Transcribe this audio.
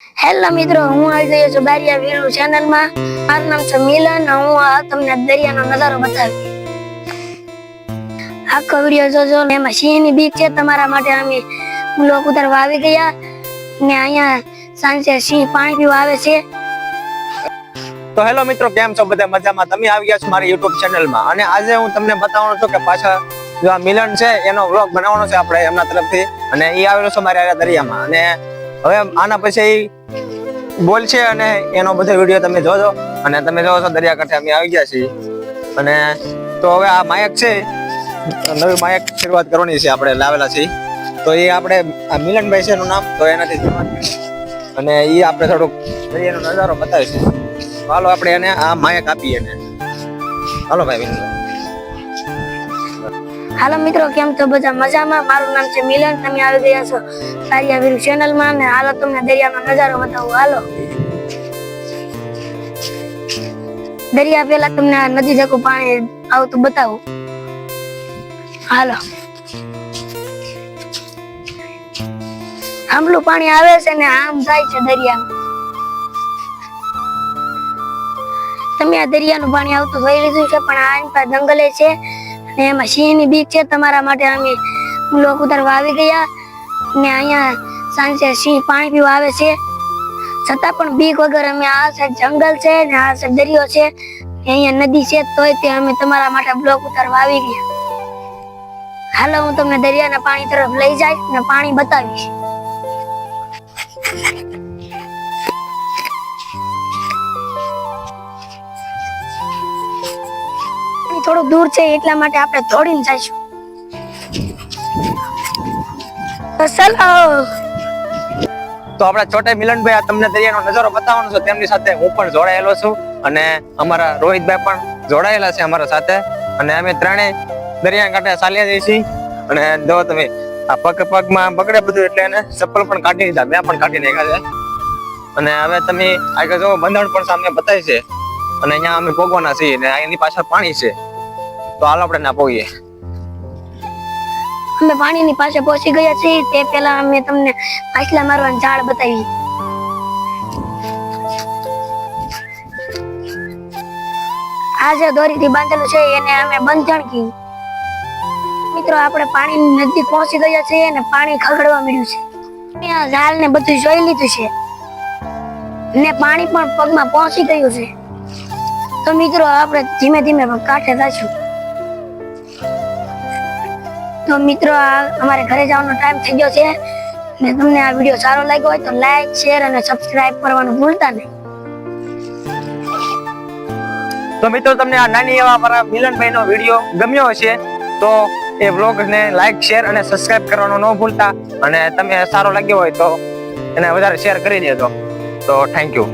Hello મિત્રો, હું આવી ગયો છું બારિયા વીરુ ચેનલમાં. મારું નામ છે મિલન. હું તમને દરિયાનો નજારો બતાવી. આખો વિડીયો જોજો. એમાં સિંહની બીક છે તમારા માટે. અમે બ્લોક ઉતારવા આવી ગયા ને અહીંયા સાંજે સિંહ પાણી પીવા આવે છે. તો હેલો મિત્રો, કેમ છો બધા? મજામાં? તમે આવી ગયા છો મારી YouTube ચેનલમાં અને આજે હું તમને બતાવવાનો છું કે પાછા જો આ મિલન છે એનો વ્લોગ બનાવવાનો છે આપણે એમના તરફથી. અને એ આવેલો છે મારી દરિયામાં. અને હવે આના પછી બોલ છે અને એનો બધો વિડીયો તમે જોજો. અને તમે જોવો છો દરિયા કાંઠે અમે આવી ગયા છીએ. અને તો હવે આ માયક છે, નવી માયક શરૂઆત કરવાની છે, આપણે લાવેલા છીએ. તો એ આપણે આ મિલનભાઈ છે એનું નામ, તો એનાથી શરૂઆત અને એ આપણે થોડુંક દરિયાનો નજારો બતાવીશું. હાલો આપણે એને આ માયક આપીએ એને. હાલો ભાઈ મિલનભાઈ. હાલો મિત્રો, કેમ છો બધા? મજામાં? મારું નામ છે મિલન. તમે આવી ગયા છો બારિયા વીરુ ચેનલમાં અને હાલો તમને દરિયાનો નજારો બતાવું. હાલો દરિયા પેલા તમને આ નદી જતું પાણી આવતું બતાવું. હાલો આમલું પાણી આવે છે ને આમ જાય છે દરિયામાં. તમે આ દરિયાનું પાણી આવતું જોઈ લીધું છે, પણ આ પાસે જંગલે છે અને એમાં સિંહની બીક છે તમારા માટે. અમે બ્લોક ઉતારવા આવી ગયા ને અહીંયા સાંજે સિંહ પાણી પીવા આવે છે, છતાં પણ બીક વગર અમે આ સાઈડ જંગલ છે ને આ સાઈડ દરિયો છે, અહીંયા નદી છે, તોય તે અમે તમારા માટે બ્લોક ઉતારવા આવી ગયા. હાલો હું તમને દરિયાના પાણી તરફ લઈ જઈશ ને પાણી બતાવીશ. થોડું દૂર છે એટલા માટે આપણે દોડીને જઈશું. તો આપણા છોટા મિલનભાઈ તમને દરિયાનો નજારો બતાવવાનો છે, તેમની સાથે હું પણ જોડાયેલો છું અને અમારા રોહિતભાઈ પણ જોડાયેલા છે અમારા સાથે. અને અમે ત્રણેય દરિયા કાંઠે ચાલ્યા જઈએ છીએ. અને જો તમે આ પગમાં બગડે બધું એટલે એને ચપ્પલ પણ કાઢી દીધા, મેં પણ કાઢી નાખ્યા છે. અને હવે તમે આગળ જો બંધારણ પણ સામે બતાવી છે અને અહીંયા અમે પોગવાના છીએ ને એની પાછળ પાણી છે. તો હાલ આપણે ના પોગીએ. અમે પાણીની પાસે પહોંચી ગયા છીએ. તે પહેલા અમે તમને પાછલા મારવાની ઝાડ બતાવી. આ જે દોરીથી બાંધેલું છે એને અમે બંધણ કીધું. મિત્રો આપણે પાણીની નજીક પહોંચી ગયા છીએ અને પાણી ખગડવા મળ્યું છે. ત્યાં ઝાડ ને બધું જોઈ લીધું છે ને પાણી પણ પગમાં પહોંચી ગયું છે. તો મિત્રો આપણે ધીમે ધીમે કાંઠે જઈશું. તો મિત્રો અમારે ઘરે જવાનો ટાઈમ થઈ ગયો છે ને તમને આ વિડીયો સારો લાગ્યો હોય તો લાઈક, શેર અને સબસ્ક્રાઇબ કરવાનું ભૂલતા નહીં. તો મિત્રો તમને આ નાની એવા મારા મિલનભાઈ નો વિડીયો ગમ્યો હશે તો એ વ્લોગ ને લાઈક, શેર અને સબસ્ક્રાઇબ કરવાનું ન ભૂલતા. અને તમે સારો લાગ્યો હોય તો એને વધારે શેર કરી દેજો. તો થેન્ક યુ.